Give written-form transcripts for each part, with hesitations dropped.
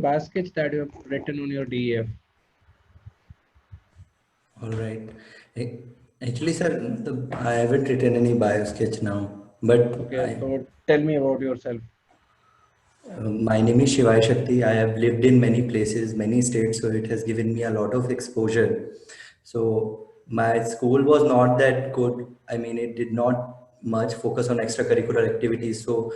bio sketch that you have written on your DEF. All right. Eh, Actually, sir, I haven't written any bio sketch now, but Okay, so tell me about yourself. my name is Shivai Shakti. I have lived in many places, many states, so it has given me a lot of exposure. So my school was not that good. I mean, it did not much focus on extracurricular activities. So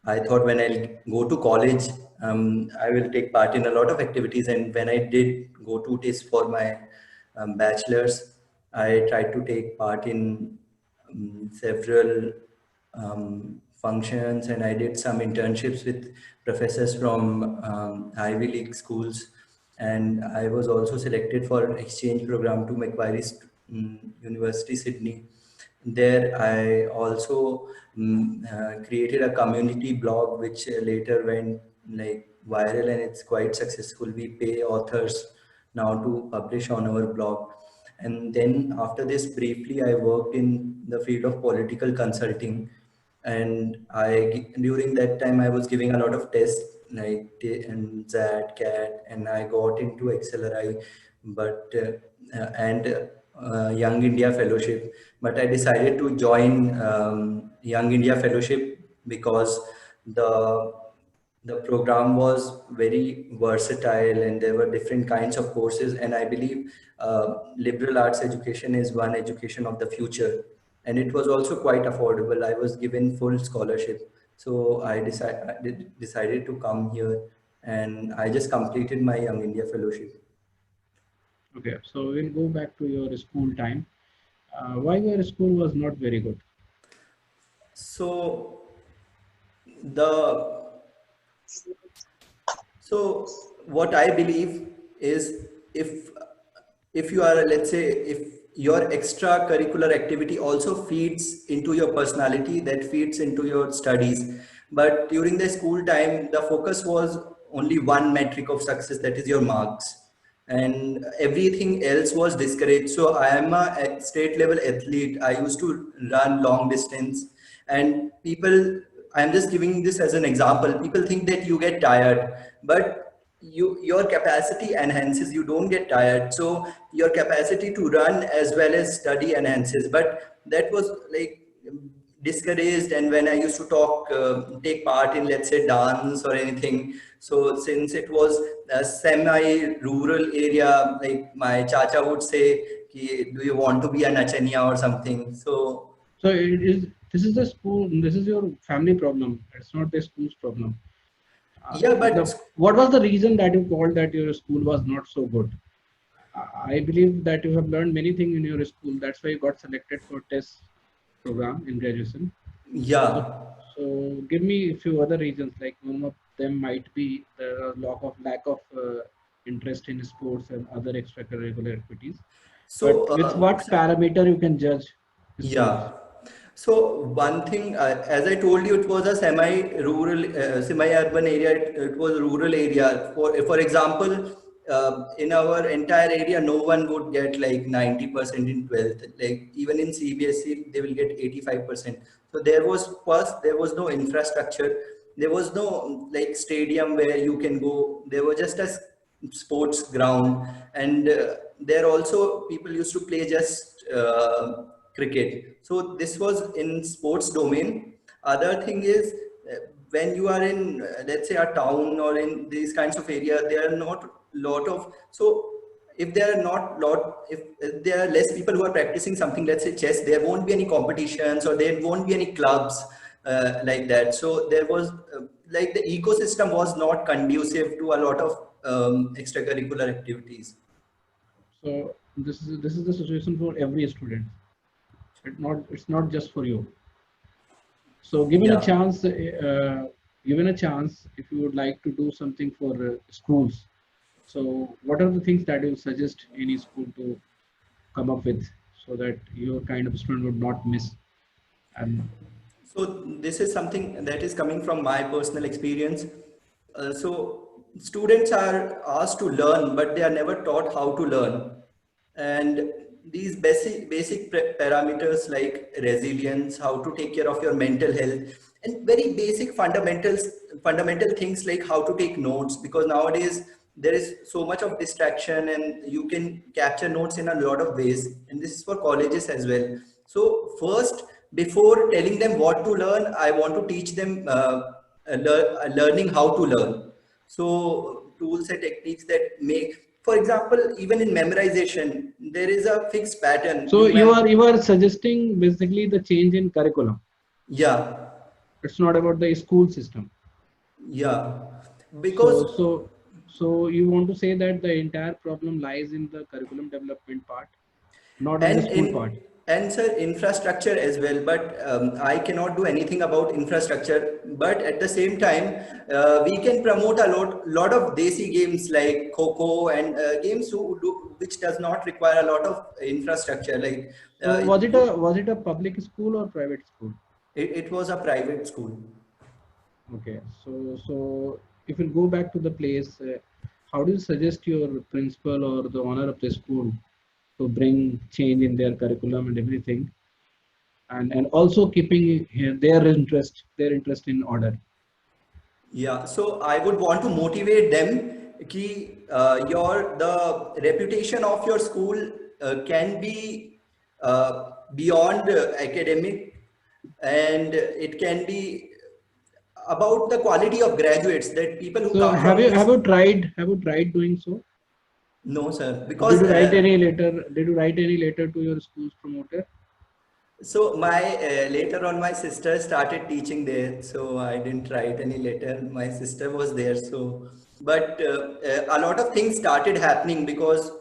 I thought when I'll go to college, I will take part in a lot of activities. And when I did go to TISS for my bachelor's, I tried to take part in several functions, and I did some internships with professors from Ivy League schools, and I was also selected for an exchange program to Macquarie University, Sydney. There, I also created a community blog, which later went like viral, and it's quite successful. We pay authors now to publish on our blog. And then after this, briefly, I worked in the field of political consulting. And during that time, I was giving a lot of tests like and ZAT, CAT, and I got into XLRI, but Young India Fellowship. But I decided to join Young India Fellowship because the the program was very versatile and there were different kinds of courses, and I believe liberal arts education is one education of the future, and it was also quite affordable. I was given full scholarship, so I decided to come here, and I just completed my Young India Fellowship. Okay, so we'll go back to your school time. Why your school was not very good? So the So what I believe is, if if you are, let's say, if your extracurricular activity also feeds into your personality, that feeds into your studies. But during the school time, the focus was only one metric of success, that is your marks, and everything else was discouraged. So I am a state level athlete. I used to run long distance, and people, I'm just giving this as an example. People think that you get tired, but your capacity enhances. You don't get tired. So your capacity to run as well as study enhances. But that was like discouraged, and when I used to take part in, let's say, dance or anything, so since it was a semi rural area, like my chacha would say, "Ki, do you want to be a nachaniya or something?" So So it is. This is the school. This is your family problem. It's not the school's problem. yeah, but What was the reason that you called that your school was not so good? I believe that you have learned many things in your school. That's why you got selected for TESS program in graduation. So, yeah. so give me a few other reasons. Like one of them might be the lack of interest in sports and other extracurricular activities. But So, with what parameter you can judge schools? yeah. So one thing, as I told you, it was a semi-rural, semi-urban area. It was a rural area. For example, in our entire area, no one would get like 90% in 12th. Like even in CBSE, they will get 85%. So there was, first, there was no infrastructure. There was no like stadium where you can go. There was just a sports ground, and there also people used to play just cricket. So this was in sports domain. Other thing is, when you are in, let's say, a town or in these kinds of area, there are not lot of, so if there are not lot, if there are less people who are practicing something, let's say chess, there won't be any competitions or there won't be any clubs like that. So there was like the ecosystem was not conducive to a lot of extracurricular activities. So this is the situation for every student. It's not just for you. So Yeah. given a chance, if you would like to do something for schools, so what are the things that you suggest any school to come up with so that your kind of student would not miss? And So this is something that is coming from my personal experience. So students are asked to learn, but they are never taught how to learn. And these basic parameters like resilience, how to take care of your mental health, and very basic fundamental things like how to take notes, because nowadays there is so much of distraction and you can capture notes in a lot of ways, and this is for colleges as well. So first, before telling them what to learn, I want to teach them learning how to learn. So tools and techniques that make, for example, even in memorization there is a fixed pattern So you you mem are you are suggesting basically the change in curriculum. yeah, It's not about the school system. yeah, because So so you want to say that the entire problem lies in the curriculum development part, not in the and school in part. and sir, infrastructure as well, but I cannot do anything about infrastructure. But at the same time, we can promote a lot of desi games like kho and games which does not require a lot of infrastructure, like So was it a public school or private school? it was a private school. Okay, so if you go back to the place, how do you suggest your principal or the owner of the school to bring change in their curriculum and everything, and also keeping their interest in order? Yeah, so I would want to motivate them कि your the reputation of your school can be beyond academic, and it can be about the quality of graduates, that people who So come from this. have you tried doing so? No, sir, Did because you write any letter? Did you write any letter to your school's promoter? so my later on my sister started teaching there, so I didn't write any letter. My sister was there, so but a lot of things started happening because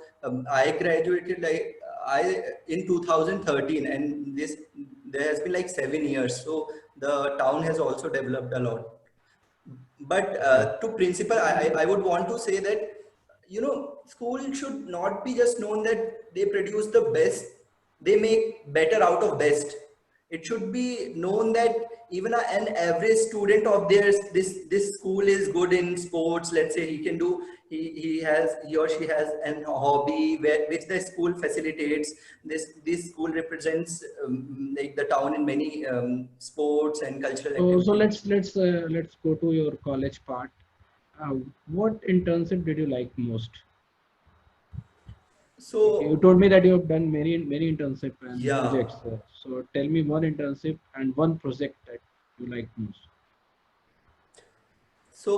I graduated like I in 2013, and this there has been like 7 years, so the town has also developed a lot. But Okay. to principal, I would want to say that, you know, school should not be just known that they produce the best, they make better out of best. It should be known that even an average student of theirs, this school is good in sports. Let's say he can do, he or she has an hobby which the school facilitates. This school represents like the town in many sports and cultural So activities. let's go to your college part. Uh, what internship did you like most? You So told me that you have done many internship and yeah, projects. So tell me one internship and one project that you like most. so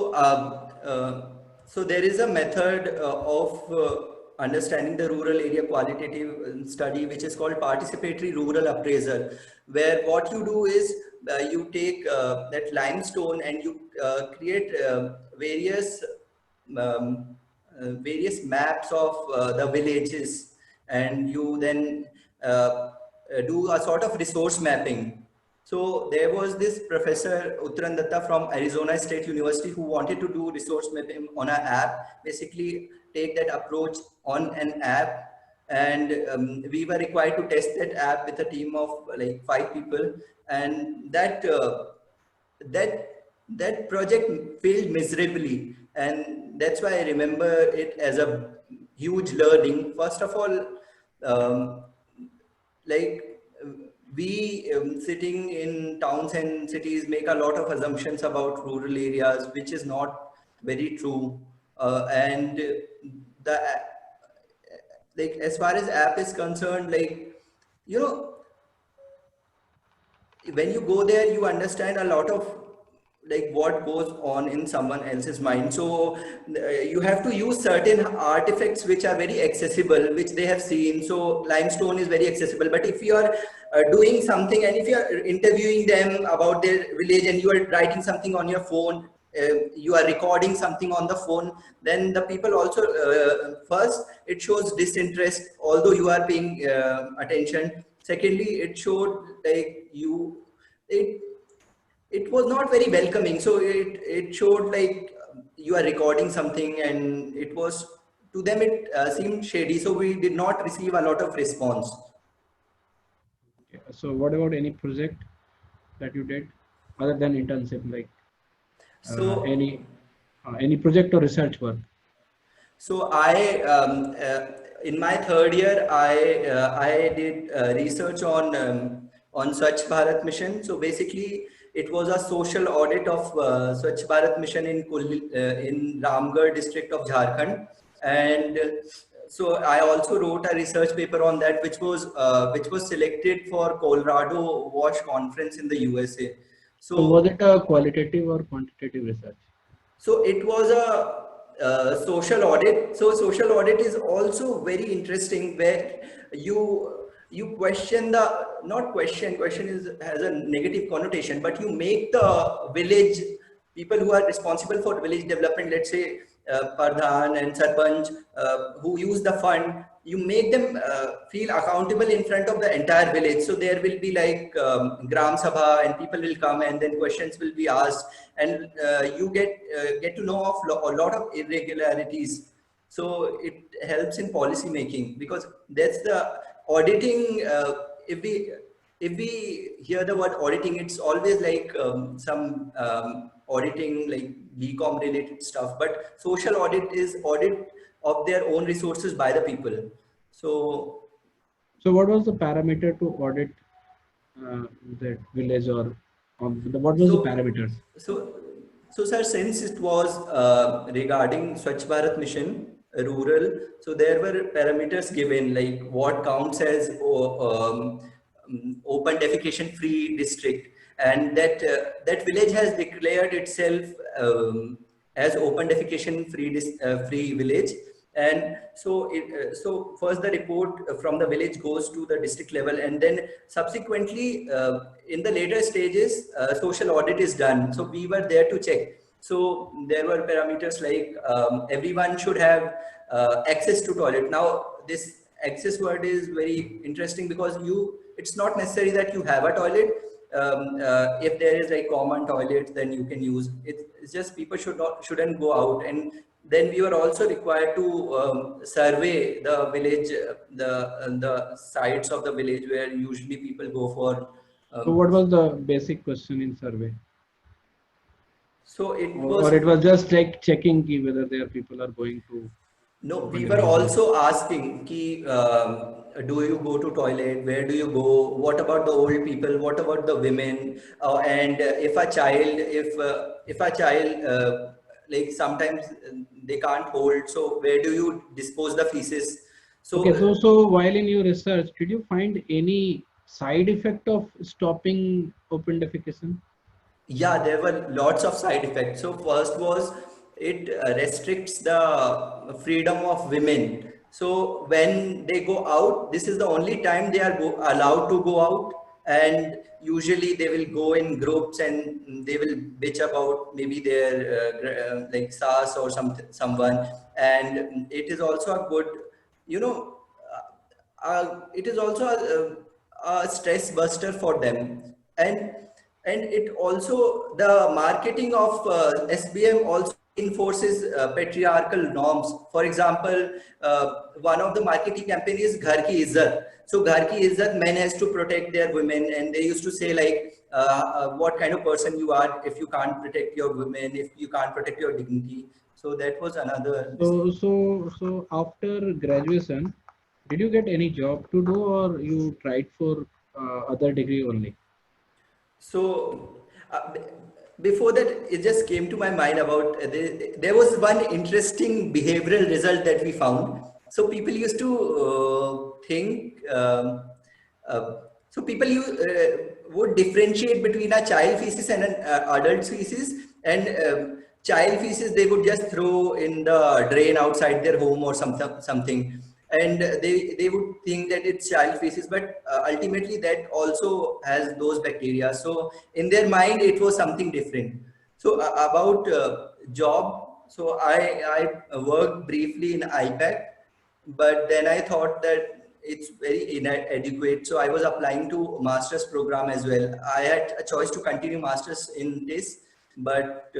so there is a method of understanding the rural area qualitative study, which is called participatory rural appraisal, where what you do is you take that limestone and you create various maps of the villages, and you then do a sort of resource mapping. So there was this professor Uttaran Datta from Arizona State University who wanted to do resource mapping on an app, basically take that approach on an app. And we were required to test that app with a team of like 5 people, and that that project failed miserably, and that's why I remember it as a huge learning. First of all, um, like we sitting in towns and cities make a lot of assumptions about rural areas, which is not very true. And the like as far as app is concerned, like, you know, when you go there you understand a lot of like what goes on in someone else's mind. So you have to use certain artifacts which are very accessible, which they have seen. So limestone is very accessible, but if you are doing something and if you are interviewing them about their village and you are writing something on your phone, you are recording something on the phone, then the people also first it shows disinterest although you are paying attention. Secondly, it showed like it it was not very welcoming. So it showed like you are recording something, and it was, to them it seemed shady, so we did not receive a lot of response. Okay. So what about any project that you did other than internship, like uh, So any any project or research work? So in my third year, I did research on Swachh Bharat mission. So basically, It was a social audit of Swachh Bharat Mission in Ramgarh district of Jharkhand, and so I also wrote a research paper on that, which was selected for Colorado Wash Conference in the USA. So was So it a qualitative or quantitative research? so it was a social audit. So social audit is also very interesting, where you question the, not question, question is has a negative connotation, but you make the village people who are responsible for village development, let's say Pardhan and Sarpanch, who use the fund, you make them feel accountable in front of the entire village. So there will be like Gram Sabha, and people will come, and then questions will be asked, and you get to know of a lot of irregularities. So it helps in policy making, because that's the auditing. If we hear the word auditing, it's always like some auditing like BCom related stuff. But social audit is audit of their own resources by the people. So So what was the parameter to audit uh, that village, or what was the So, parameters? so, so, sir, since it was regarding Swachh Bharat Mission, rural, so there were parameters given, like what counts as open defecation free district, and that village has declared itself as open defecation free village. And so so first the report from the village goes to the district level, and then subsequently in the later stages social audit is done. So we were there to check. So there were parameters like everyone should have access to toilet. Now this access word is very interesting, because it's not necessary that you have a toilet. If there is like common toilets, then you can use it. It's just people shouldn't go out. And then we were also required to survey the village, the sites of the village where usually people go for. So Um, what was the basic question in survey? so it Or was it was just like checking whether there people are going to No, open we were defecation? also asking, ki, do you go to toilet? Where do you go? What about the old people? What about the women? And if a child, like sometimes they can't hold, so where do you dispose the feces? So Okay, so while in your research, did you find any side effect of stopping open defecation? yeah, there were lots of side effects. So first was it restricts the freedom of women. So when they go out, this is the only time they are allowed to go out, and usually they will go in groups, and they will bitch about maybe their like sas or someone. And it is also a good, you know, it is also a stress buster for them. And it also, the marketing of SBM also enforces patriarchal norms. For example, one of the marketing campaign is Ghar Ki Izzat. So Ghar Ki Izzat, men has to protect their women, and they used to say like, what kind of person you are if you can't protect your women, if you can't protect your dignity. So that was another this thing. So after graduation, did you get any job to do, or you tried for other degree only? So before that, it just came to my mind about there was one interesting behavioral result that we found. So people used to think. Uh, so people would differentiate between a child feces and an adult feces, and child feces they would just throw in the drain outside their home or something, and they would think that it's child feces, but ultimately that also has those bacteria. So in their mind it was something different. So about job, so I worked briefly in IPAC, but then I thought that it's very inadequate, so I was applying to master's program as well. I had a choice to continue masters in this, but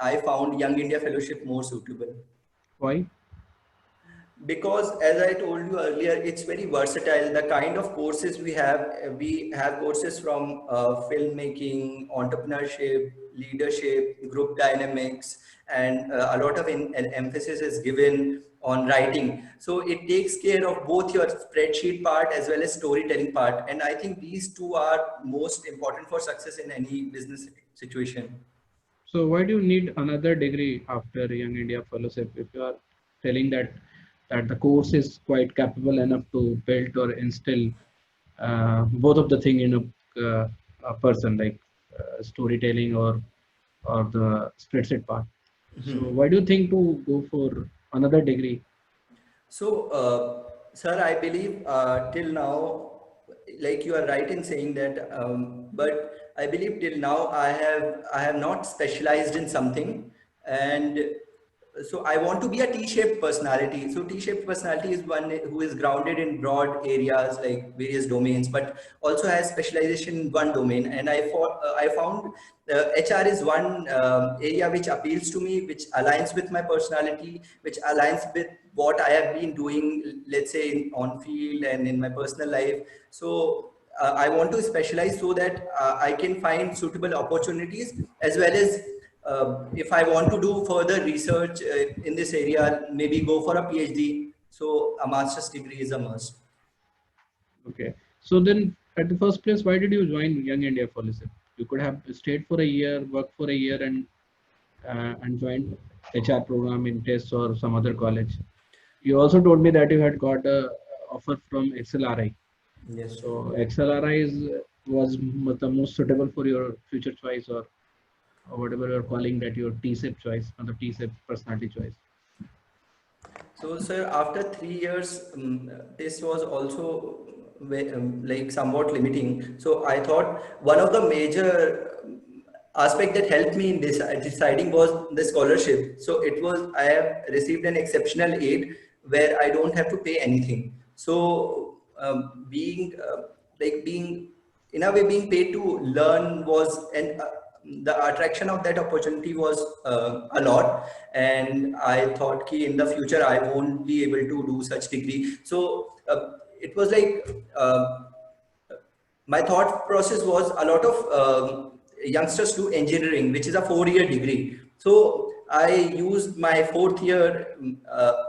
I found Young India Fellowship more suitable. Why? Because as I told you earlier, it's very versatile. The kind of courses we have courses from filmmaking, entrepreneurship, leadership, group dynamics, and a lot of an emphasis is given on writing. So it takes care of both your spreadsheet part as well as storytelling part. And I think these two are most important for success in any business situation. So why do you need another degree after Young India Fellowship if you are telling that the course is quite capable enough to build or instill both of the thing in a person, like storytelling or the spreadsheet part. So why do you think to go for another degree? So, sir, I believe till now, like you are right in saying that, but I believe till now I have not specialized in something, and so I want to be a T-shaped personality. So T-shaped personality is one who is grounded in broad areas like various domains, but also has specialization in one domain. And I found HR is one area which appeals to me, which aligns with my personality, which aligns with what I have been doing, let's say on field and in my personal life. So I want to specialize so that I can find suitable opportunities, as well as if I want to do further research in this area, maybe go for a PhD. So a master's degree is a must. Okay. So then, at the first place, why did you join Young India Fellowship? You could have stayed for a year, worked for a year, and joined HR program in TISS or some other college. You also told me that you had got a offer from XLRI. Yes. So XLRI was the most suitable for your future choice, or whatever you're calling that your TSEP choice or the TSEP personality choice. So, sir, after 3 years, this was also like somewhat limiting. So, I thought one of the major aspect that helped me in this deciding was the scholarship. So, it was I have received an exceptional aid where I don't have to pay anything. So, being in a way being paid to learn was and the attraction of that opportunity was a lot, and I thought ki in the future I won't be able to do such degree. So it was like my thought process was a lot of youngsters do engineering, which is a 4 year degree. So I used my fourth year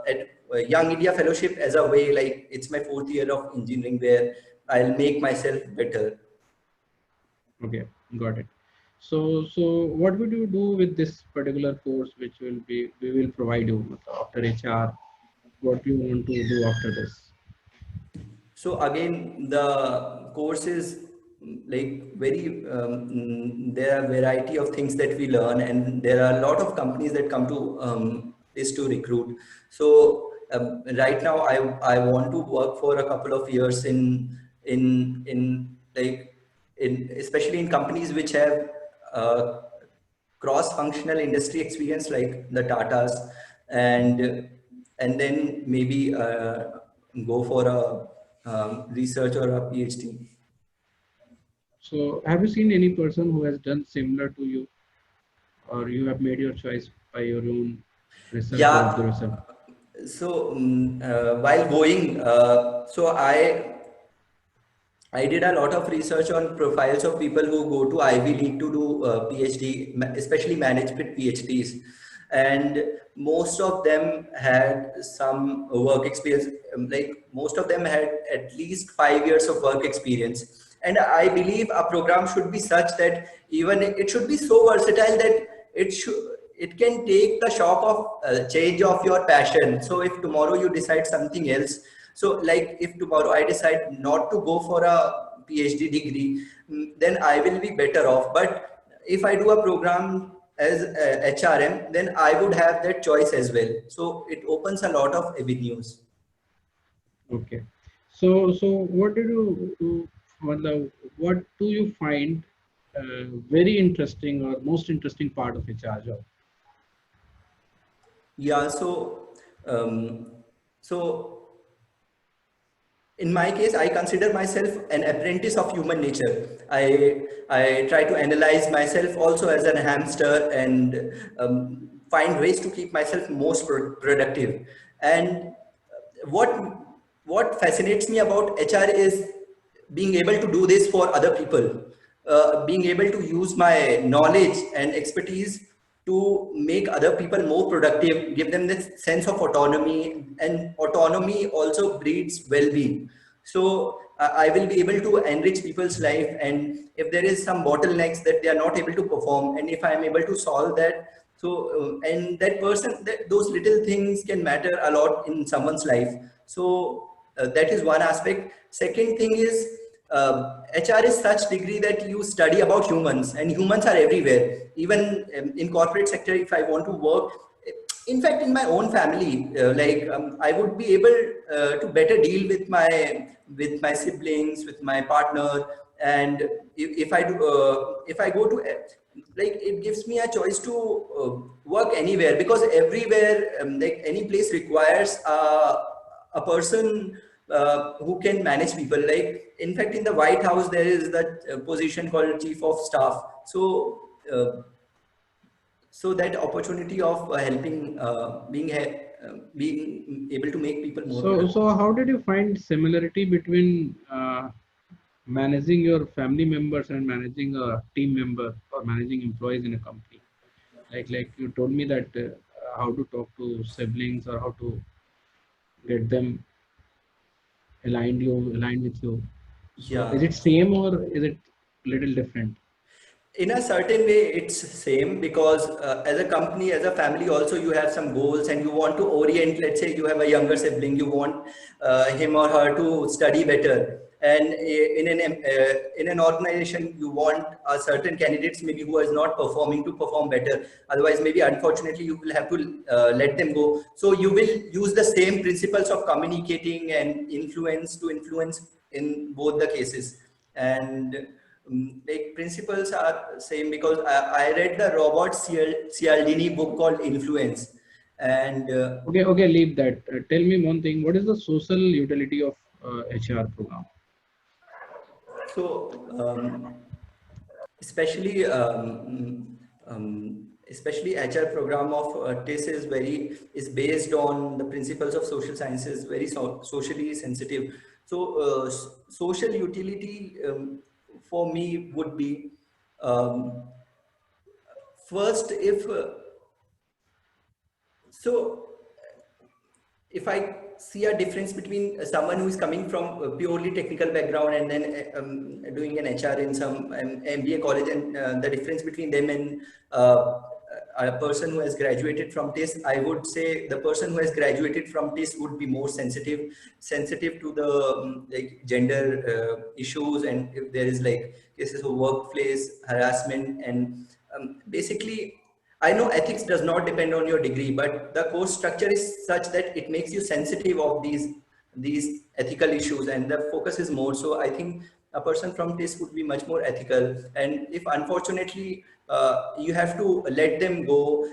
at Young India Fellowship as a way, like it's my fourth year of engineering where I'll make myself better. Okay, got it. So what would you do with this particular course, which we will provide you after HR? What do you want to do after this? So again, the course is like very, there are variety of things that we learn, and there are a lot of companies that come to this to recruit. So right now, I want to work for a couple of years in like in especially in companies which have uh, cross-functional industry experience like the Tatas, and and then maybe go for a research or a PhD. So have you seen any person who has done similar to you, or you have made your choice by your own research or Yeah. observation? So while going, I did a lot of research on profiles of people who go to Ivy League to do PhD, especially management PhDs, and most of them had some work experience. Like most of them had at least 5 years of work experience, and I believe a program should be such that even it should be so versatile that it can take the shock of change of your passion. So if tomorrow you decide something else, so like if tomorrow I decide not to go for a PhD degree, then I will be better off. But if I do a program as HRM, then I would have that choice as well. So it opens a lot of avenues. Okay. So what did you do? What do you find very interesting or most interesting part of HR job? Yeah, um, so in my case, I consider myself an apprentice of human nature. I try to analyze myself also as an hamster, and find ways to keep myself most productive. And what what fascinates me about HR is being able to do this for other people, being able to use my knowledge and expertise to make other people more productive, give them this sense of autonomy, and autonomy also breeds well-being. So I will be able to enrich people's life, and if there is some bottlenecks that they are not able to perform, and if I am able to solve that, so and that person, those little things can matter a lot in someone's life. So that is one aspect. Second thing is, HR is such degree that you study about humans, and humans are everywhere. Even in corporate sector, if I want to work, in fact, in my own family, I would be able to better deal with my siblings, with my partner, and if I go to like, it gives me a choice to work anywhere, because everywhere, like any place requires a person who can manage people. Like, in fact, in the White House, there is that position called Chief of Staff. So, so that opportunity of helping, being able to make people more So productive. how did you find similarity between managing your family members and managing a team member or managing employees in a company? Like you told me that how to talk to siblings or how to get them aligned with you. So is Yeah. it same or is it little different? In a certain way, it's same, because as a company, as a family also, you have some goals and you want to orient. Let's say you have a younger sibling, you want him or her to study better, and in an organization, you want a certain candidates maybe who is not performing to perform better. Otherwise, maybe unfortunately you will have to let them go. So you will use the same principles of communicating and influence to influence in both the cases. And like, principles are same, because I read the Robert Cialdini book called Influence, and Okay, leave that. Tell me one thing. What is the social utility of HR program? so especially especially HR program of TISS is based on the principles of social sciences, very socially sensitive. So social utility, for me, would be, um, first, if so if I see a difference between someone who is coming from a purely technical background and then doing an HR in some MBA college, and the difference between them and a person who has graduated from TISS, I would say the person who has graduated from TISS would be more sensitive to the like gender issues, and if there is like cases of workplace harassment, and basically, I know ethics does not depend on your degree, but the course structure is such that it makes you sensitive of these ethical issues, and the focus is more. So I think a person from this would be much more ethical. And if unfortunately you have to let them go,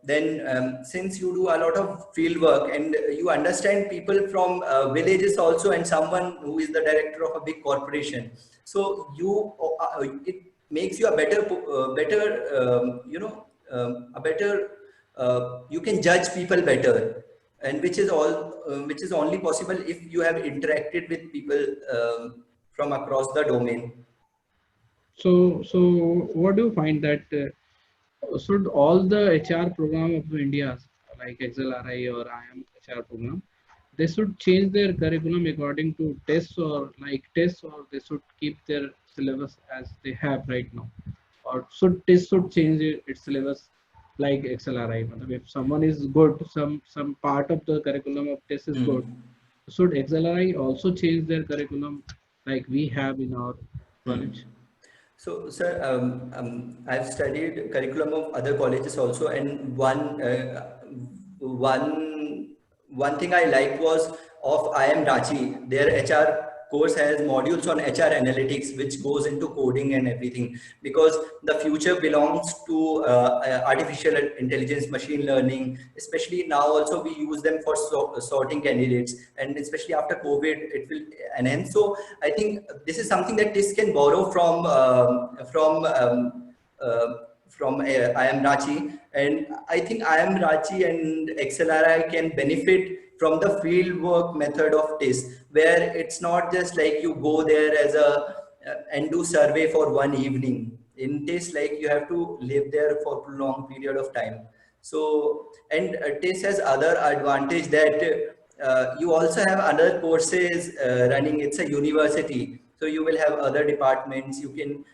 then since you do a lot of field work and you understand people from villages also, and someone who is the director of a big corporation, so it makes you a a better, you can judge people better, and which is only possible if you have interacted with people from across the domain. So what do you find that should all the HR program of India, like XLRI or IM HR program, they should change their curriculum according to tests or like tests, or they should keep their syllabus as they have right now, or should TISS should change its syllabus like XLRI? Matlab, if someone is good, some part of the curriculum of TISS is good, Hmm. should XLRI also change their curriculum like we have in our Hmm. college? So, sir, I've studied curriculum of other colleges also, and one one thing I liked was of IM Rachi. Their HR course has modules on HR analytics, which goes into coding and everything. Because the future belongs to artificial intelligence, machine learning. Especially now, also we use them for sorting candidates, and especially after COVID, it will enhance. So I think this is something that this can borrow uh, from I am Rachi, and I think I am Rachi and XLRI can benefit from the field work method of TISS, where it's not just like you go there as a and do survey for one evening. In TISS, like you have to live there for a long period of time. So, and TISS has other advantage that you also have other courses running. It's a university, so you will have other departments. You can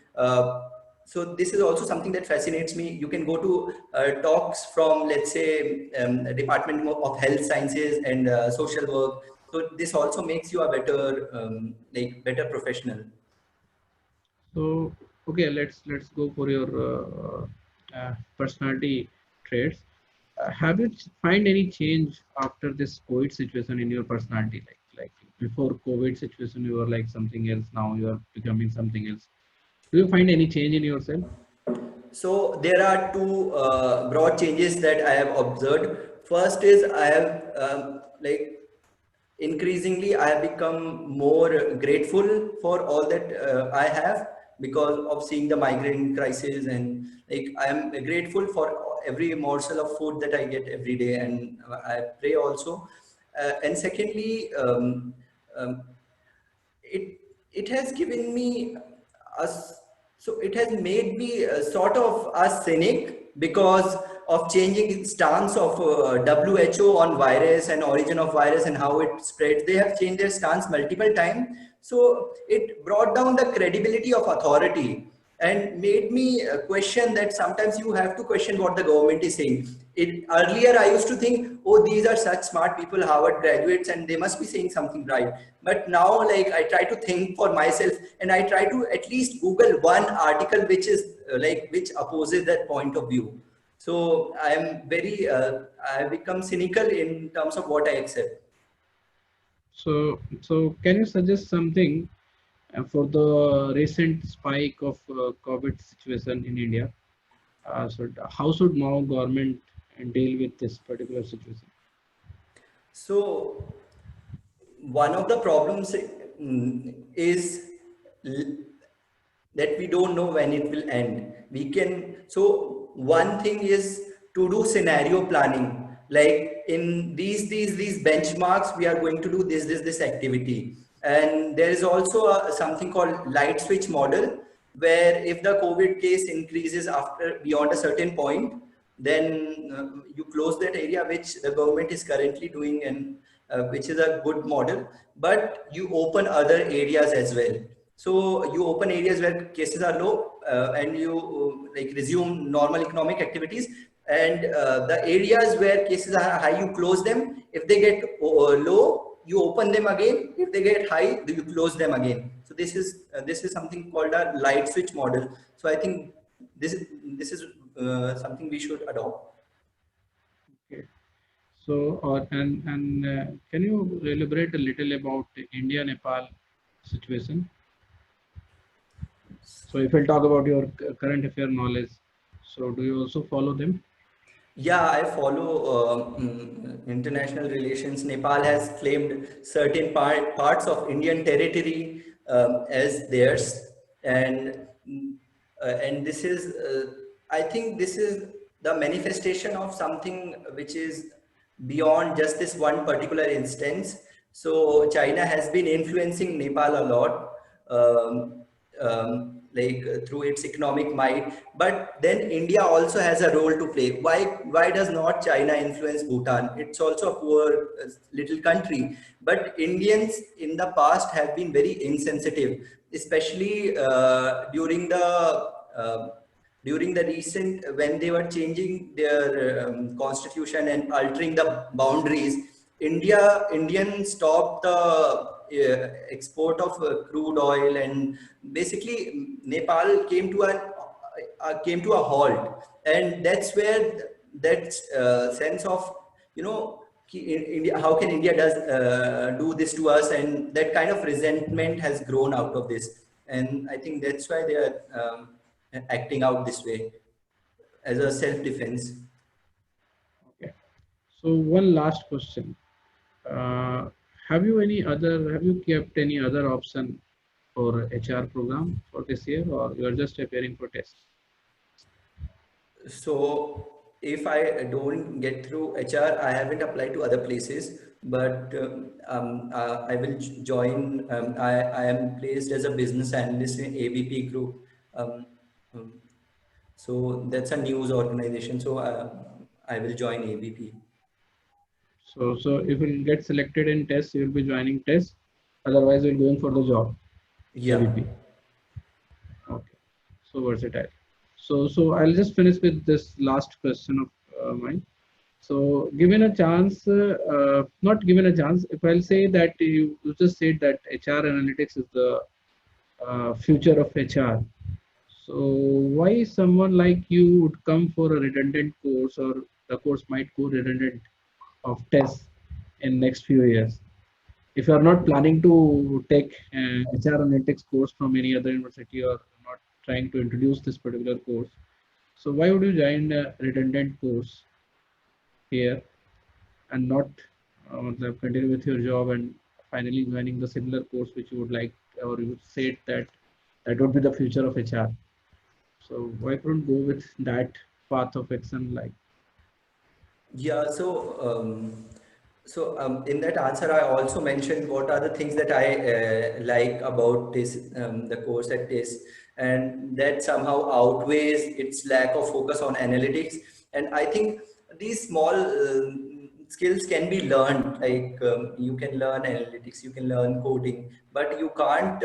so this is also something that fascinates me. You can go to talks from, let's say, Department of Health Sciences and Social Work. So this also makes you a better, like better professional. So, okay, let's go for your personality traits. Have you find any change after this COVID situation in your personality? Like before COVID situation, you were like something else. Now you are becoming something else. Do you find any change in yourself? So there are two broad changes that I have observed. First is I have like increasingly I have become more grateful for all that I have because of seeing the migrant crisis, and like I am grateful for every morsel of food that I get every day, and I pray also. And secondly, um, it it has given me us, so it has made me sort of a cynic because of changing stance of WHO on virus and origin of virus and how it spreads. They have changed their stance multiple times, so it brought down the credibility of authority and made me question that sometimes you have to question what the government is saying. Earlier I used to think, oh, these are such smart people, Harvard graduates, and they must be saying something right. But now, like, I try to think for myself, and I try to at least Google one article which is which opposes that point of view. So I am very, I become cynical in terms of what I accept. So can you suggest something for the recent spike of COVID situation in India? How should now government deal with this particular situation? So one of the problems is that we don't know when it will end. We can, so one thing is to do scenario planning. Like in these benchmarks, we are going to do this activity. And there is also something called light switch model, where if the COVID case increases after beyond a certain point, then you close that area, which the government is currently doing, and which is a good model, but you open other areas as well. So you open areas where cases are low, and you like resume normal economic activities, and the areas where cases are high, you close them. If they get low, you open them again. If they get high, you close them again. So this is something called a light switch model. So I think this this is something we should adopt. Okay. So, can you elaborate a little about the India-Nepal situation? So, if I'll talk about your current affair knowledge, so do you also follow them? Yeah, I follow international relations. Nepal has claimed certain parts of Indian territory as theirs, and and this is, I think, this is the manifestation of something which is beyond just this one particular instance. So China has been influencing Nepal a lot. Through its economic might, but then India also has a role to play. Why does not China influence Bhutan? It's also a poor little country, but Indians in the past have been very insensitive, especially during the recent, when they were changing their constitution and altering the boundaries. Indian stopped the export of crude oil, and basically Nepal came to a halt, and that's where that sense of, you know, India, how can India does do this to us, and that kind of resentment has grown out of this, and I think that's why they are acting out this way as a self defense. Okay. So, one last question: uh, Have you kept any other option for HR program for this year, or you are just preparing for test? So if I don't get through HR, I haven't applied to other places, but I will join. I am placed as a business analyst in ABP Group. Um, um, so that's a news organization. So I will join ABP. So if you get selected in TISS, you will be joining TISS. Otherwise, you're going for the job, Yeah. ABP. Okay. So versatile. So I'll just finish with this last question of mine. So given a chance, not given a chance, if I'll say that you just said that HR analytics is the future of HR. So why someone like you would come for a redundant course, or the course might go redundant of tests in next few years? If you are not planning to take HR analytics course from any other university, or not trying to introduce this particular course, so why would you join a redundant course here and not continue with your job and finally joining the similar course which you would like, or you would say that that would be the future of HR? So why couldn't go with that path of action? Like, Yeah, in that answer, I also mentioned what are the things that I like about this the course at this, and that somehow outweighs its lack of focus on analytics. And I think these small skills can be learned. Like you can learn analytics, you can learn coding, but you can't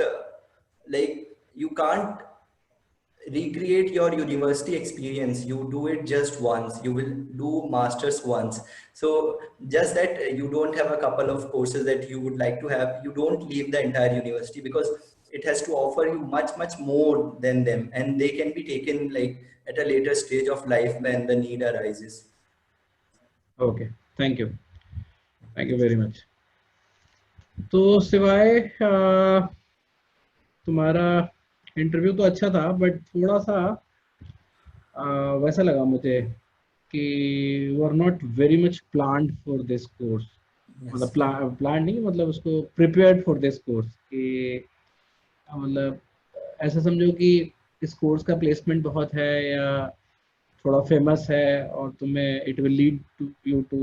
recreate your university experience. You do it just once, you will do masters once. So just that you don't have a couple of courses that you would like to have, you don't leave the entire university, because it has to offer you much more than them, and they can be taken like at a later stage of life when the need arises. okay, thank you very much. तो सिवाय तुम्हारा interview तो अच्छा था, but थोड़ा सा वैसा लगा मुझे कि you are not very much planned for this course. मतलब Yes. प्लान नहीं, मतलब उसको प्रिपेयर्ड फॉर दिस कोर्स कि मतलब ऐसा समझो कि इस कोर्स का प्लेसमेंट बहुत है, या थोड़ा फेमस है, और तुम्हें it will lead to you to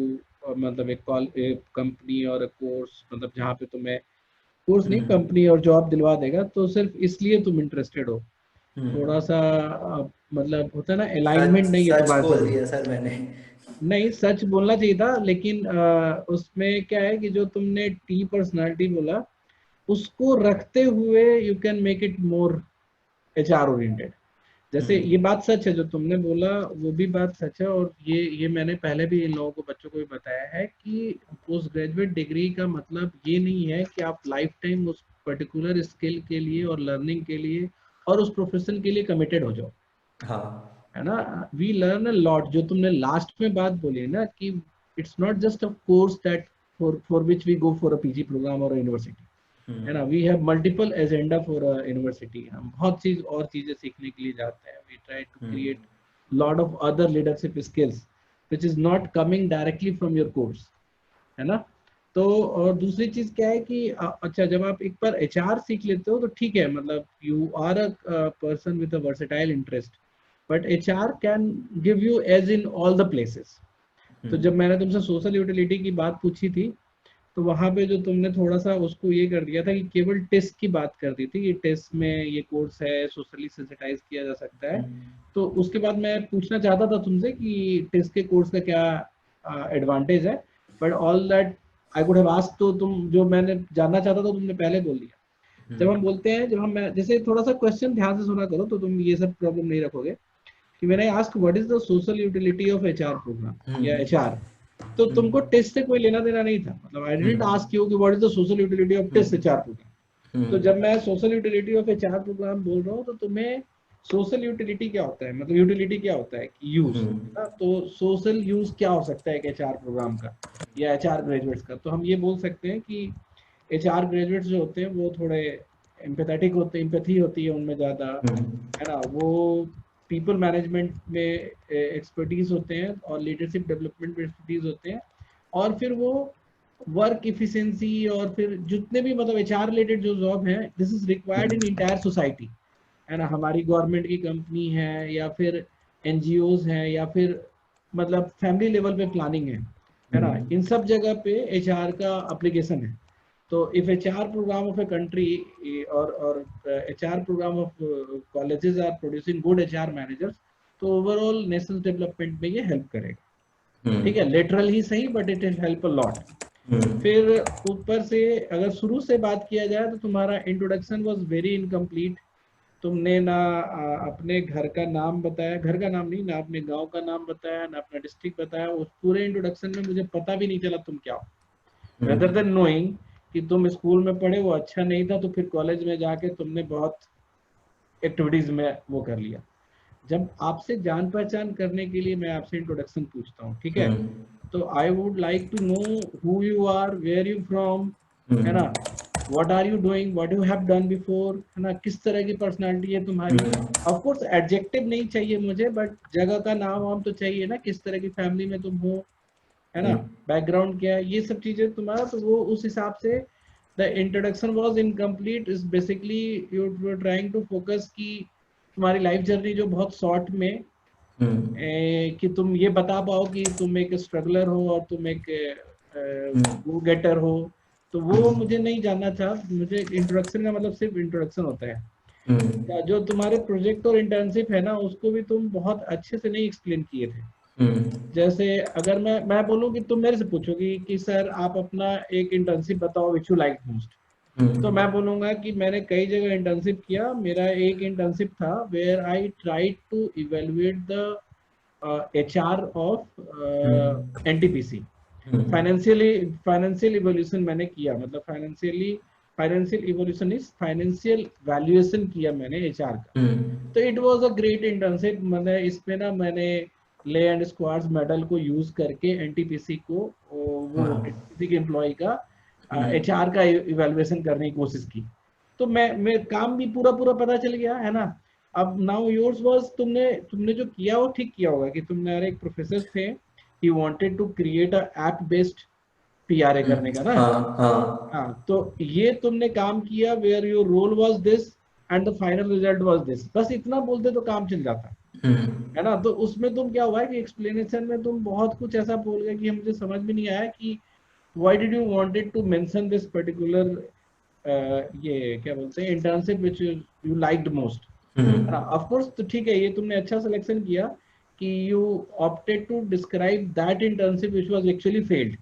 मतलब एक कंपनी और कोर्स, मतलब जहाँ पे तुम्हें कोर्स नहीं, Hmm. कंपनी और जॉब दिलवा देगा, तो सिर्फ इसलिए तुम इंटरेस्टेड हो. Hmm. थोड़ा सा मतलब होता है ना, सच अलाइनमेंट नहीं है सच तुम्हारे बोल साथ. दिया सर मैंने। नहीं, सच बोलना चाहिए था, लेकिन उसमें क्या है कि जो तुमने टी पर्सनालिटी बोला, उसको रखते हुए you can make it more HR oriented. जैसे Hmm. ये बात सच है जो तुमने बोला, वो भी बात सच है, और ये मैंने पहले भी इन लोगों को, बच्चों को भी बताया है कि पोस्ट ग्रेजुएट डिग्री का मतलब ये नहीं है कि आप लाइफ टाइम उस पर्टिकुलर स्किल के लिए और लर्निंग के लिए और उस प्रोफेशन के लिए कमिटेड हो जाओ. हाँ। है ना? We learn a lot. जो तुमने लास्ट में बात बोली है ना कि it's not just a course that for which we go for a PG programme और यूनिवर्सिटी. है ना? Hmm. We have multiple agenda for university. हम बहुत चीज और चीजें सीखने के लिए जाते हैं. We try to Hmm. Create lot of other leadership skills which is not coming directly from your course. है ना? तो और दूसरी चीज क्या है कि अच्छा, जब आप एक बार एचआर सीख लेते हो तो ठीक है, मतलब you are a person with a versatile interest, but HR can give you edge in all the places. तो Hmm. जब मैंने तुमसे सोशल यूटिलिटी की बात पूछी थी, तो वहां पे जो तुमने थोड़ा सा उसको ये कर दिया था कि केवल टेस्ट की बात कर दी थी कि टेस्ट में ये कोर्स है, सोशली सेंसिटाइज किया जा सकता है. Hmm. तो उसके बाद मैं पूछना चाहता था तुमसे कि टेस्ट के कोर्स का क्या एडवांटेज है, but all that I could have asked, तो तुम जो मैंने जानना चाहता था तुमने पहले बोल दिया. जब हम Hmm. बोलते हैं, जब हम जैसे थोड़ा सा क्वेश्चन ध्यान से सुना करो तो तुम ये सब प्रॉब्लम नहीं रखोगे. कि मैंने ask what is the social utility of HR programme या Hmm. एचआर, तो तुमको Hmm. टेस्ट से कोई लेना देना नहीं था. मतलब I didn't Hmm. Ask you कि what is the social utility of test Hmm. HR programme. तो Hmm. जब मैं social utility of HR programme बोल रहा हूँ, तो तुम्हें सोशल यूटिलिटी क्या होता है, मतलब यूटिलिटी क्या होता है कि यूज, Hmm. है ना? तो सोशल यूज क्या हो सकता है एक एचआर प्रोग्राम का या एचआर ग्रेजुएट्स का? तो हम ये बोल सकते हैं कि एचआर ग्रेजुएट्स जो होते हैं वो थोड़े एम्पैथेटिक होते हैं, एम्पैथी होती है उनमें ज़्यादा. Hmm. है ना? वो पीपल मैनेजमेंट में एक्सपर्टीज होते हैं और लीडरशिप डेवलपमेंट में एक्सपर्टीज होते हैं. और फिर वो वर्क इफिशिएंसी और फिर जितने भी मतलब एचआर रिलेटेड जो जॉब है, this is required in entire society. है ना? हमारी गवर्नमेंट की कंपनी है, या फिर एनजीओज हैं, या फिर मतलब फैमिली लेवल पे प्लानिंग है ना, इन सब जगह पे एचआर का एप्लीकेशन है। तो if HR programme of a country और HR programme of colleges are producing good HR managers, तो ओवरऑल नेशनल डेवलपमेंट में ये हेल्प करेगा। ठीक है, लिटरल ही सही but it will help a lot. फिर ऊपर से अगर शुरू से बात किया जाए तो तुम्हारा इंट्रोडक्शन वाज वेरी इनकम्प्लीट। तुमने ना अपने घर का नाम बताया, घर का नाम नहीं ना, अपने गांव का नाम बताया ना, अपना डिस्ट्रिक्ट बताया। उस पूरे इंट्रोडक्शन में मुझे पता भी नहीं चला तुम क्या हो। रेदर देन नोइंग कि तुम स्कूल में पढ़े वो अच्छा नहीं था, तो फिर कॉलेज में जाके तुमने बहुत एक्टिविटीज में वो कर लिया। जब आपसे जान पहचान करने के लिए मैं आपसे इंट्रोडक्शन पूछता हूँ, ठीक है, तो I would like to know who you are, where you from, है ना, what are you doing, what you have done before, है ना, किस तरह की पर्सनालिटी है तुम्हारी। ऑफ कोर्स एडजेक्टिव नहीं चाहिए मुझे, बट जगह का नाम वाम तो चाहिए ना, किस तरह की फैमिली में तुम हो, है ना, बैकग्राउंड क्या है, ये सब चीजें तुम्हारा। तो वो उस हिसाब से the introduction was incomplete. Is basically you were trying to focus कि तुम्हारी लाइफ जर्नी जो बहुत शॉर्ट में कि तुम ये बता पाओ कि तुम एक स्ट्रगलर हो और तुम एक गो गेटर हो। तो वो मुझे नहीं जानना था। मुझे इंट्रोडक्शन का मतलब सिर्फ इंट्रोडक्शन होता है। जो तुम्हारे प्रोजेक्ट और इंटर्नशिप है ना, उसको भी तुम बहुत अच्छे से नहीं एक्सप्लेन किए थे। जैसे अगर मैं बोलूँ कि तुम मेरे से पूछोगी कि सर आप अपना एक इंटर्नशिप बताओ विच यू लाइक मोस्ट, तो मैं बोलूंगा कि मैंने कई जगह इंटर्नशिप किया। मेरा एक इंटर्नशिप था where I tried to evaluate the HR of NTPC. Financial evolution मैंने किया, मतलब financial evolution is financial valuation किया मैंने एचआर का। तो it was a great internship. मैंने इसमें ना मैंने ले एंड स्क्वाड्स मॉडल को यूज करके एनटीपीसी को, वो एनटीपीसी के एम्प्लॉय का एचआर का इवैल्यूएशन करने की कोशिश की। तो मैं काम भी पूरा पूरा पता चल गया, है ना। अब नाउ योर्स वाज, तुमने तुमने जो किया वो ठीक किया होगा कि तुम्हारे एक प्रोफेसर थे, he wanted to create a app based PRA करने का ना। हाँ हाँ हाँ, तो ये तुमने काम किया where your role was this and the final result was this, बस इतना बोलते तो काम चल जाता, है ना। तो उसमें तुम क्या हुआ है कि एक्सप्लेनेशन में तुम बहुत कुछ ऐसा बोल गए कि मुझे समझ में नहीं आया कि why did you wanted to mention this particular ये क्या बोलते हैं internship which you liked most, है ना। ऑफ कोर्स तो ठीक है, ये तुमने अच्छा सिलेक्शन किया कि you opted to describe that internship which was actually failed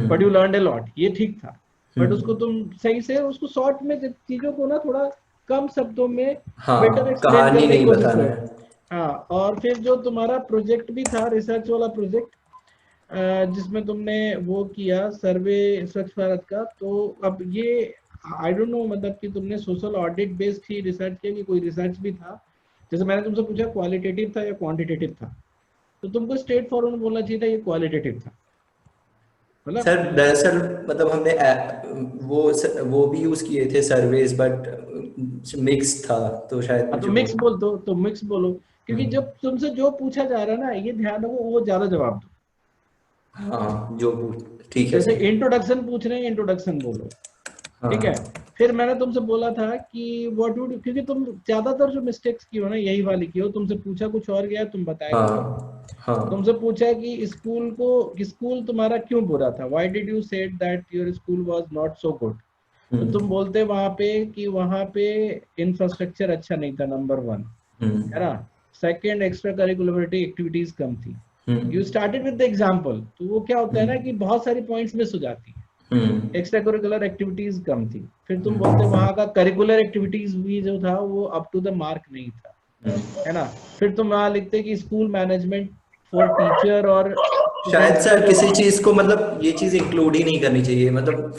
but you learned a lot, ये ठीक था। बट उसको तुम सही से उसको शॉर्ट में चीजों को ना थोड़ा कम शब्दों में बेटर हाँ, एक्सप्लेन कहानी करने की नहीं कोशिश बताना करो। है। हाँ, और फिर जो तुम्हारा प्रोजेक्ट भी था, रिसर्च वाला प्रोजेक्ट, जिसमें तुमने वो किया सर्वे स्वच्छ भारत का, तो अब ये आई डोंट नो मतलब कि तुमने सोशल ऑडिट बेस्ड ही रिसर्च किया कि कोई रिसर्च भी था। जैसे मैंने तुमसे पूछा क्वालिटेटिव था या क्वांटिटेटिव था, तो तुमको स्ट्रेट फॉरवर्ड बोलना चाहिए था ये क्वालिटेटिव था, मतलब। सर दरअसल मतलब हमने वो भी यूज किए थे सर्वेज, बट मिक्स था तो शायद हाँ, तो मुझे वो। मिक्स बोल दो, तो मिक्स बोलो, क्योंकि जब तुमसे जो पूछा जा रहा है ना, ये ध्यान रखो वो ज्यादा जवाब दो। हाँ जो ठीक है जैसे सर। इंट्रोडक्शन पूछ रहे हैं, इंट्रोडक्शन बोलो, ठीक है। हाँ फिर मैंने तुमसे बोला था कि व्हाट वुड, क्योंकि तुम ज्यादातर जो मिस्टेक्स की हो ना यही वाली की हो, तुमसे पूछा कुछ और गया, तुम बताया कुछ और। हाँ हाँ। तुमसे पूछा कि स्कूल तुम्हारा क्यों बुरा था, why did you said that your school was not so good. तो तुम बोलते वहां पे कि वहां पे इंफ्रास्ट्रक्चर अच्छा नहीं था, नंबर वन, है ना। सेकंड, एक्स्ट्रा करिकुलरिटी एक्टिविटीज कम थी। You started with the example, तो वो क्या होता है ना कि बहुत सारी पॉइंट्स मिस हो जाती है। एक्स्ट्रा करिकुलर एक्टिविटीज कम थी, फिर तुम बोलते वहां का करिकुलर एक्टिविटीज भी जो था वो अप टू द मार्क नहीं था, है ना। फिर तुम वहां लिखते कि स्कूल मैनेजमेंट फॉर टीचर और शायद स्टूडेंट्स का सर जो, किसी चीज को मतलब ये चीज इंक्लूड ही नहीं करनी चाहिए, मतलब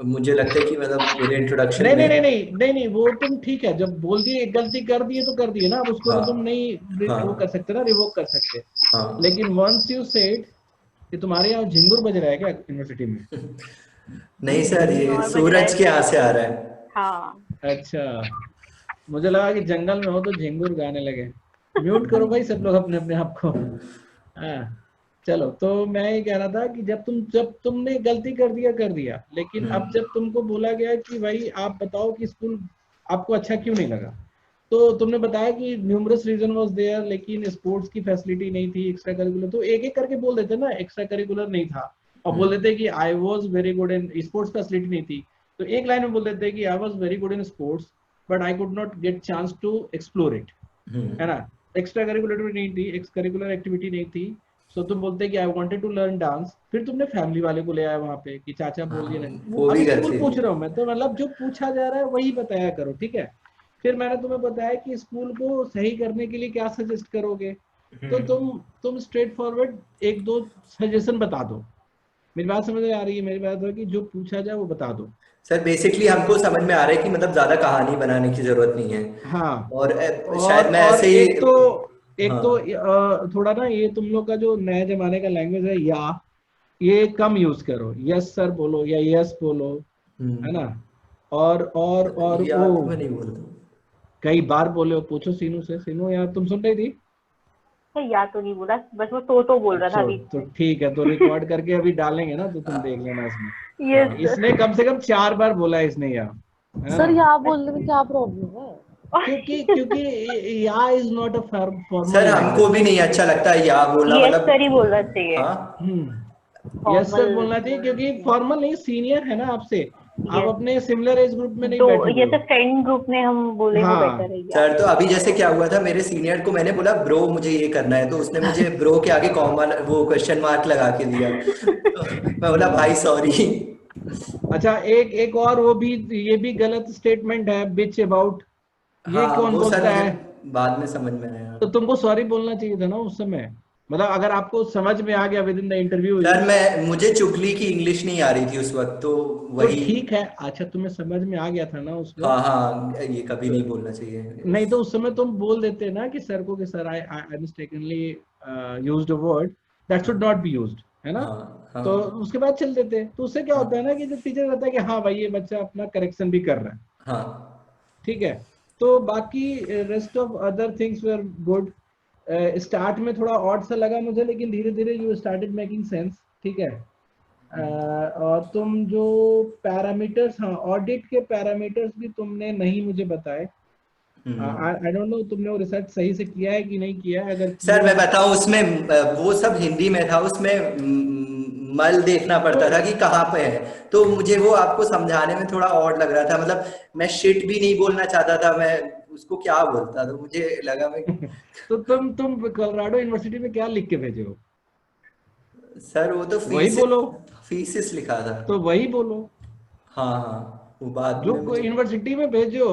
मुझे लगता है कि मतलब मेरे इंट्रोडक्शन नहीं में। नहीं नहीं नहीं नहीं नहीं, वो तुम ठीक है, जब बोल दिए गलती कर दिए तो कर दिए ना, अब उसको तो तुम हाँ नहीं वो कर हाँ सकते ना, रिवोक कर सकते। हाँ। लेकिन वंस यू सेड कि तुम्हारे यहाँ झिंगुर बज रहा है क्या यूनिवर्सिटी में? नहीं सर, कहीं ये और बज रहा है सूरज के यहाँ शायद। से आ रहा है। हाँ। अच्छा, मुझे लगा कि जंगल में हो तो झिंगुर गाने लगे। म्यूट करो भाई सब लोग अपने अपने आप को। हाँ, चलो, तो मैं ये कह रहा था कि जब तुमने गलती कर दिया, लेकिन अब जब तुमको बोला गया कि भाई आप बताओ कि स्कूल आपको अच्छा क्यों नहीं लगा, तो तुमने बताया कि न्यूमरस रीजन वाज देयर, लेकिन स्पोर्ट्स की फैसिलिटी नहीं थी, एक्स्ट्रा करिकुलर, तो एक एक करके बोल देते ना एक्स्ट्रा करिकुलर नहीं था, और बोल देते कि I was very good in sports, facility नहीं थी, तो एक लाइन में बोल देते कि I was very good in sports but I could not get chance to explore it, है ना। एक्स्ट्रा करिकुलर नहीं थी, एक्स करिकुलर एक्टिविटी नहीं थी, सो तुम बोलते कि I wanted to learn dance, फिर तुमने फैमिली वाले को ले आया वहां पे कि चाचा बोल हाँ, दिए ना। वो भी अब स्कूल करते थे। पूछ रहा हूँ मैं, तो मतलब जो पूछा जा रहा है वही बताया करो, ठीक है। फिर मैंने तुम्हें बताया कि स्कूल को सही करने के लिए क्या सजेस्ट करोगे, तो तुम स्ट्रेट फॉरवर्ड एक दो सजेशन बता दो। मेरी बात समझ में आ रही है, मेरी बात है कि जो पूछा जाए वो बता दो। सर बेसिकली हमको समझ में आ रहा है कि मतलब ज्यादा कहानी बनाने की जरूरत नहीं है। हाँ, और और शायद मैं और ऐसे ही। एक हाँ। तो थोड़ा ना ये तुम लोग का जो नए जमाने का लैंग्वेज है, या ये कम यूज करो, यस सर बोलो या यस बोलो, है ना। और ये वो आप तो मैं नहीं बोलता। कई बार बोले हो, पूछो सीनू से, सीनू यार तुम सुन रही थी। या तो नहीं बोला, बस वो तो बोल रहा था अच्छा, बीच तो में। ठीक है, तो रिकॉर्ड करके अभी डालेंगे ना, तो तुम देख लेना इसमें। यस हाँ, सर। इसने कम से कम 4 बार बोला है इसने, या, है सर ना। यहाँ बोलने में क्या प्रॉब्लम है? क्योंकि क्योंकि या is not a formal sir हमको लैंग्वेज। भी नहीं अच्छा लगता है या बोलना, यस मतलब। सर ही बोलना चाहिए। हाँ। यस फॉर्मल सर बोलना चाहिए, बोलना क्योंकि चाहिए। फॉर्मल नहीं, सीनियर है ना आपसे, आप यस। अपने सिमिलर एज ग्रुप में नहीं तो बैठोगे जैसे हो। फ्रेंड ग्रुप में हम बोले वो बेटर हाँ। है या। सर तो अभी जैसे क्या हुआ था, मेरे सीनियर को मैंने बोला ब्रो मुझे ये करना है, तो उसने मुझे ब्रो के आगे कॉमा वो क्वेश्चन मार्क लगा के दिया। तो मैं बोला भाई सॉरी। अच्छा, एक एक और वो भी, ये भी गलत स्टेटमेंट है, बिच अबाउट, ये हाँ कौन वो सर बोलता मुझे है। बाद में समझ में आया। तो तुमको सॉरी बोलना चाहिए था ना उस समय, मतलब अगर आपको समझ में आ गया with in the interview sir use, मैं मुझे चुगली की इंग्लिश नहीं आ रही थी उस वक्त, तो तो वही। ठीक है। अच्छा, तुम्हें समझ में आ गया था ना उस हाँ वक्त, हाँ, ये कभी तो नहीं बोलना चाहिए। नहीं, तो उस समय तुम बोल देते ना कि सर को, कि sir I I mistakenly used a word that should not be used, है ना। हाँ हाँ तो उसके बाद चल देते, तो उससे क्या होता है ना हाँ कि जो टीचर रहता है कि हाँ भाई ये बच्चा अपना करेक्शन भी कर रहा है, हाँ। ठीक है। तो बाकी rest of other things were good. Start में थोड़ा ऑड सा लगा मुझे, लेकिन धीरे धीरे यू स्टार्टेड मेकिंग सेंस, ठीक है। और तुम जो पैरामीटर्स, हाँ ऑडिट के पैरामीटर्स भी तुमने नहीं मुझे बताए। आई डोंट नो तुमने वो रिसर्च सही से किया है कि नहीं किया है, अगर सर किया मैं है बताऊं उसमें वो सब हिंदी में था, उसमें मल देखना तो पड़ता था कि कहाँ पे है। तो मुझे वो आपको समझाने में थोड़ा ऑड लग रहा था, मतलब मैं शिट भी नहीं बोलना चाहता था, मैं उसको क्या बोलता, तो मुझे लगा मैं। तो तुम कोलोराडो यूनिवर्सिटी में क्या लिख के भेजे हो, सर वो तो वही फीस बोलो, फीसिस लिखा था। तो वही बोलो। हाँ हाँ, वो बाद जो में मुझे। यूनिवर्सिटी में भेजो,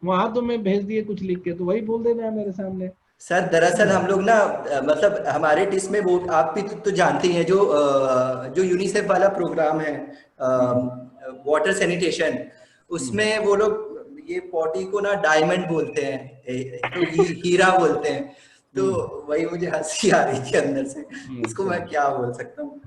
वहां तुम्हें भेज दिए कुछ लिख के, तो वही बोल देना है मेरे सामने, सर है दरअसल ना। हम लोग ना मतलब हमारे टिस में वो आप भी तो जानते ही हैं, जो जो यूनिसेफ वाला प्रोग्राम है, हम्म वाटर सैनिटेशन, हम्म उसमें वो लोग ये पॉटी को ना डायमंड बोलते हैं, तो हीरा बोलते हैं। तो हम्म वही मुझे हंसी आ रही थी अंदर से, उसको मैं चलो क्या बोल सकता हूँ।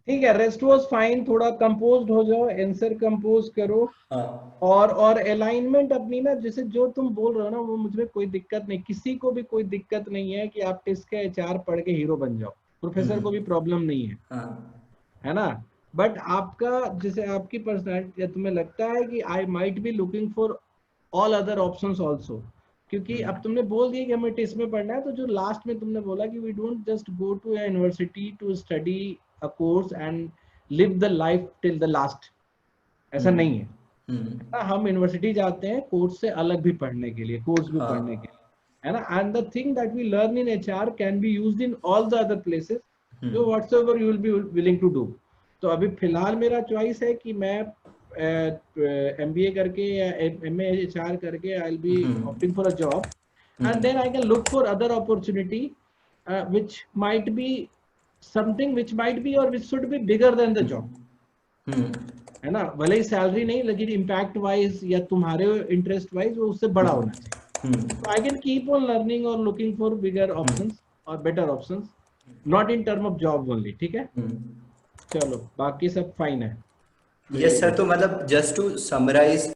ठीक है, रेस्ट वाज फाइन, थोड़ा कंपोज्ड हो जाओ, आंसर कंपोज करो। हाँ। और अलाइनमेंट अपनी ना, जैसे जो तुम बोल रहे हो ना, वो मुझे कोई दिक्कत नहीं, किसी को भी कोई दिक्कत नहीं है कि आप टिस का एचआर पढ़ के हीरो बन जाओ, प्रोफेसर को भी हम्म। प्रॉब्लम नहीं है, हाँ। है ना। बट आपका, जैसे आपकी पर्सनैलिटी, या तुम्हें लगता है कि I might be looking for all other options also, क्योंकि अब तुमने बोल दिया कि हमें टिस में पढ़ना है, तो जो लास्ट में तुमने बोला कि we don't just go to a university to study a course and live the life till the last, ऐसा हम्म। नहीं है ना। हम यूनिवर्सिटी जाते हैं कोर्स से अलग भी पढ़ने के लिए, कोर्स भी पढ़ने के हाँ। लिए, है ना। And the thing that we learn in HR can be used in all the other places, जो hmm. Whatsoever you will be willing to do. तो अभी फिलहाल मेरा चॉइस है कि मैं एमबीए करके या एमए एचआर करके I will be hmm. Opting for a job, and then I can look for other opportunity which might be something which might be or which should be bigger than the job, हम्म। है ना। भले ही salary नहीं, लेकिन impact wise या तुम्हारे interest wise वो उससे बड़ा होना चाहिए। तो I can keep on learning और लुकिंग फॉर बिगर ऑप्शंस और better options, not in term of job only, ठीक है। हम्म। चलो बाकी सब फाइन है, यस वेरी सर, गुड। तो मतलब जस्ट टू समराइज